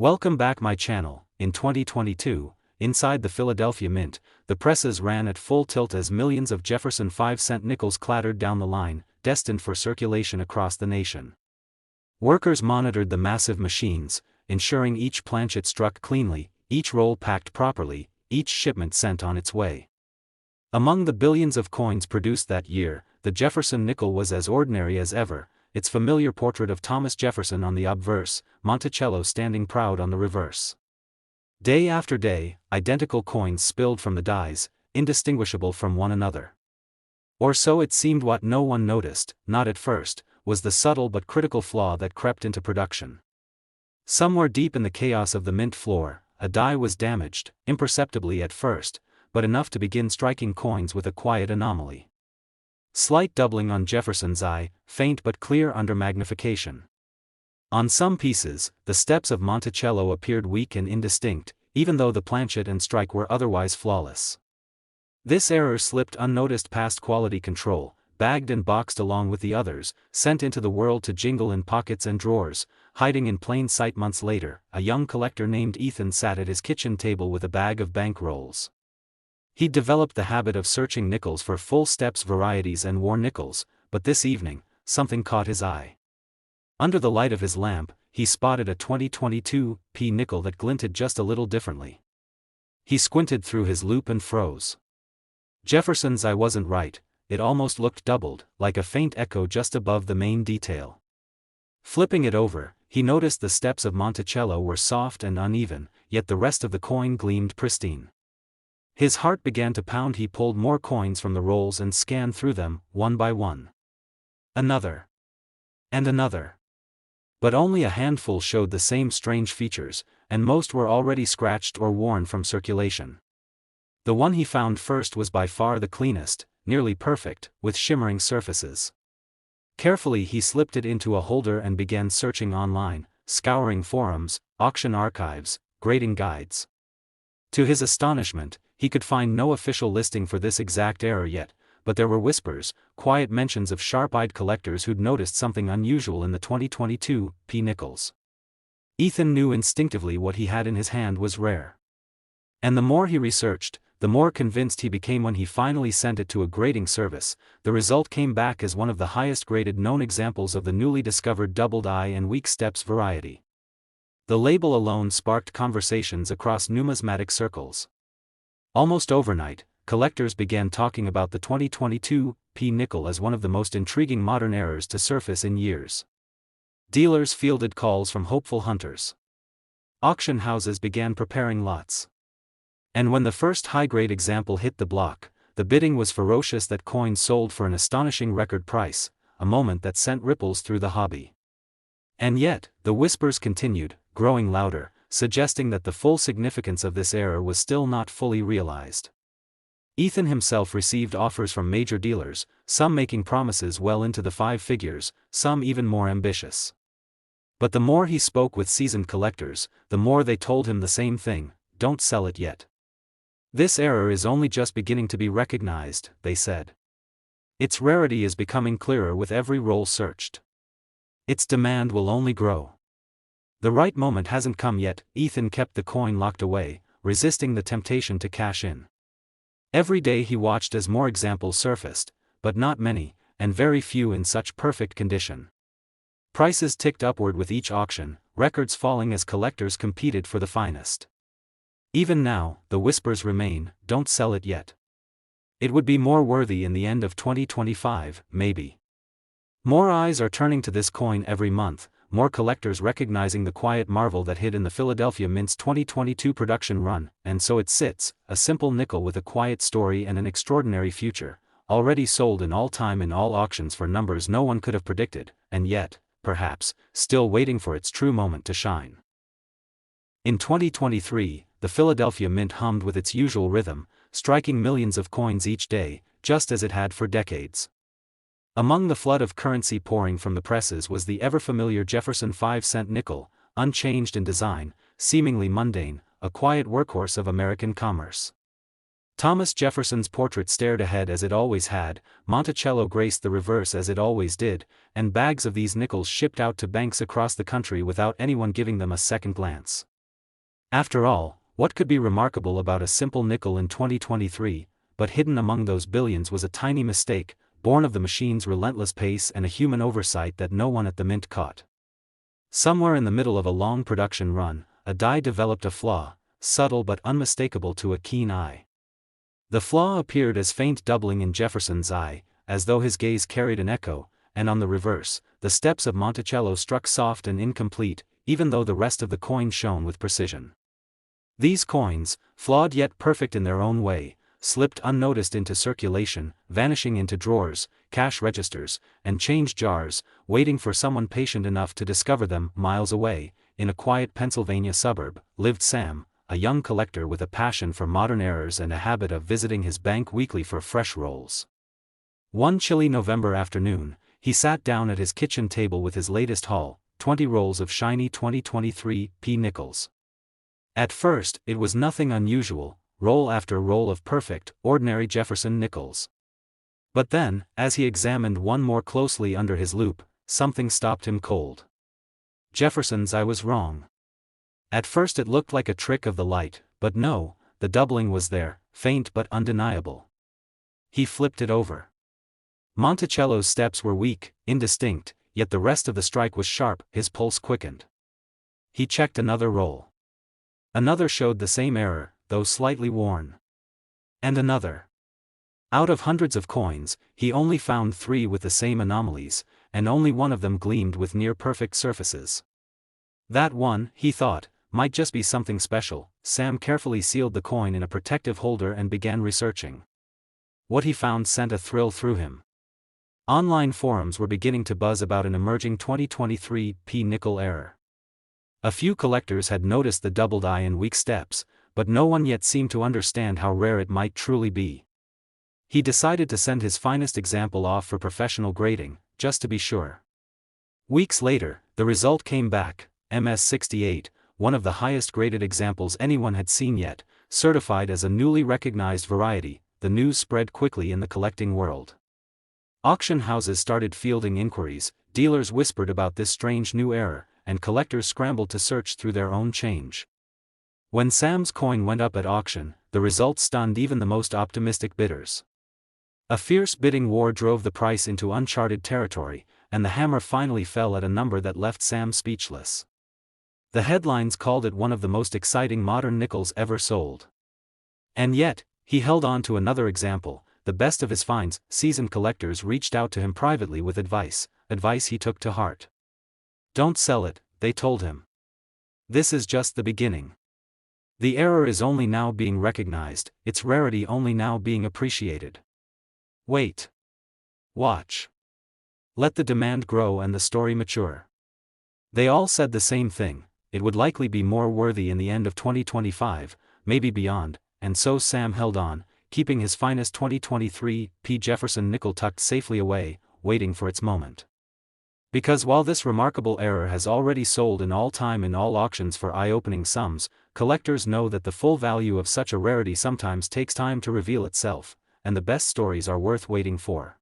Welcome back my channel. In 2022, inside the Philadelphia Mint, the presses ran at full tilt as millions of Jefferson 5-cent nickels clattered down the line, destined for circulation across the nation. Workers monitored the massive machines, ensuring each planchet struck cleanly, each roll packed properly, each shipment sent on its way. Among the billions of coins produced that year, the Jefferson nickel was as ordinary as ever, its familiar portrait of Thomas Jefferson on the obverse, Monticello standing proud on the reverse. Day after day, identical coins spilled from the dies, indistinguishable from one another. Or so it seemed. What no one noticed, not at first, was the subtle but critical flaw that crept into production. Somewhere deep in the chaos of the mint floor, a die was damaged, imperceptibly at first, but enough to begin striking coins with a quiet anomaly. Slight doubling on Jefferson's eye, faint but clear under magnification. On some pieces, the steps of Monticello appeared weak and indistinct, even though the planchet and strike were otherwise flawless. This error slipped unnoticed past quality control, bagged and boxed along with the others, sent into the world to jingle in pockets and drawers. Hiding in plain sight months later, a young collector named Ethan sat at his kitchen table with a bag of bank rolls. He'd developed the habit of searching nickels for full steps varieties and war nickels, but this evening, something caught his eye. Under the light of his lamp, he spotted a 2022 P nickel that glinted just a little differently. He squinted through his loupe and froze. Jefferson's eye wasn't right, it almost looked doubled, like a faint echo just above the main detail. Flipping it over, he noticed the steps of Monticello were soft and uneven, yet the rest of the coin gleamed pristine. His heart began to pound. He pulled more coins from the rolls and scanned through them, one by one. Another. And another. But only a handful showed the same strange features, and most were already scratched or worn from circulation. The one he found first was by far the cleanest, nearly perfect, with shimmering surfaces. Carefully he slipped it into a holder and began searching online, scouring forums, auction archives, grading guides. To his astonishment, he could find no official listing for this exact error yet, but there were whispers, quiet mentions of sharp-eyed collectors who'd noticed something unusual in the 2022 P nickels. Ethan knew instinctively what he had in his hand was rare. And the more he researched, the more convinced he became. When he finally sent it to a grading service, the result came back as one of the highest graded known examples of the newly discovered doubled eye and weak steps variety. The label alone sparked conversations across numismatic circles. Almost overnight, collectors began talking about the 2022 P nickel as one of the most intriguing modern errors to surface in years. Dealers fielded calls from hopeful hunters. Auction houses began preparing lots. And when the first high-grade example hit the block, the bidding was ferocious. That coin sold for an astonishing record price, a moment that sent ripples through the hobby. And yet, the whispers continued, growing louder, suggesting that the full significance of this error was still not fully realized. Ethan himself received offers from major dealers, some making promises well into the 5 figures, some even more ambitious. But the more he spoke with seasoned collectors, the more they told him the same thing: don't sell it yet. This error is only just beginning to be recognized, they said. Its rarity is becoming clearer with every roll searched. Its demand will only grow. The right moment hasn't come yet. Ethan kept the coin locked away, resisting the temptation to cash in. Every day he watched as more examples surfaced, but not many, and very few in such perfect condition. Prices ticked upward with each auction, records falling as collectors competed for the finest. Even now, the whispers remain: don't sell it yet. It would be more worthy in the end of 2025, maybe. More eyes are turning to this coin every month, more collectors recognizing the quiet marvel that hid in the Philadelphia Mint's 2022 production run. And so it sits, a simple nickel with a quiet story and an extraordinary future, already sold in all time in all auctions for numbers no one could have predicted, and yet, perhaps, still waiting for its true moment to shine. In 2023, the Philadelphia Mint hummed with its usual rhythm, striking millions of coins each day, just as it had for decades. Among the flood of currency pouring from the presses was the ever-familiar Jefferson 5-cent nickel, unchanged in design, seemingly mundane, a quiet workhorse of American commerce. Thomas Jefferson's portrait stared ahead as it always had, Monticello graced the reverse as it always did, and bags of these nickels shipped out to banks across the country without anyone giving them a second glance. After all, what could be remarkable about a simple nickel in 2023, but hidden among those billions was a tiny mistake, born of the machine's relentless pace and a human oversight that no one at the mint caught. Somewhere in the middle of a long production run, a die developed a flaw, subtle but unmistakable to a keen eye. The flaw appeared as faint doubling in Jefferson's eye, as though his gaze carried an echo, and on the reverse, the steps of Monticello struck soft and incomplete, even though the rest of the coin shone with precision. These coins, flawed yet perfect in their own way, slipped unnoticed into circulation, vanishing into drawers, cash registers, and change jars, waiting for someone patient enough to discover them. Miles away, in a quiet Pennsylvania suburb, lived Sam, a young collector with a passion for modern errors and a habit of visiting his bank weekly for fresh rolls. One chilly November afternoon, he sat down at his kitchen table with his latest haul, 20 rolls of shiny 2023 P nickels. At first, it was nothing unusual, roll after roll of perfect, ordinary Jefferson nickels. But then, as he examined one more closely under his loupe, something stopped him cold. Jefferson's I was wrong. At first it looked like a trick of the light, but no, the doubling was there, faint but undeniable. He flipped it over. Monticello's steps were weak, indistinct, yet the rest of the strike was sharp. His pulse quickened. He checked another roll. Another showed the same error, though slightly worn. And another. Out of hundreds of coins, he only found 3 with the same anomalies, and only one of them gleamed with near-perfect surfaces. That one, he thought, might just be something special. Sam carefully sealed the coin in a protective holder and began researching. What he found sent a thrill through him. Online forums were beginning to buzz about an emerging 2023 P nickel error. A few collectors had noticed the doubled eye in weak steps, but no one yet seemed to understand how rare it might truly be. He decided to send his finest example off for professional grading, just to be sure. Weeks later, the result came back, MS68, one of the highest graded examples anyone had seen yet, certified as a newly recognized variety. The news spread quickly in the collecting world. Auction houses started fielding inquiries, dealers whispered about this strange new error, and collectors scrambled to search through their own change. When Sam's coin went up at auction, the result stunned even the most optimistic bidders. A fierce bidding war drove the price into uncharted territory, and the hammer finally fell at a number that left Sam speechless. The headlines called it one of the most exciting modern nickels ever sold. And yet, he held on to another example, the best of his finds. Seasoned collectors reached out to him privately with advice he took to heart. Don't sell it, they told him. This is just the beginning. The error is only now being recognized, its rarity only now being appreciated. Wait. Watch. Let the demand grow and the story mature. They all said the same thing, it would likely be more worthy in the end of 2025, maybe beyond, and so Sam held on, keeping his finest 2023 P Jefferson nickel tucked safely away, waiting for its moment. Because while this remarkable error has already sold in all time in all auctions for eye-opening sums, collectors know that the full value of such a rarity sometimes takes time to reveal itself, and the best stories are worth waiting for.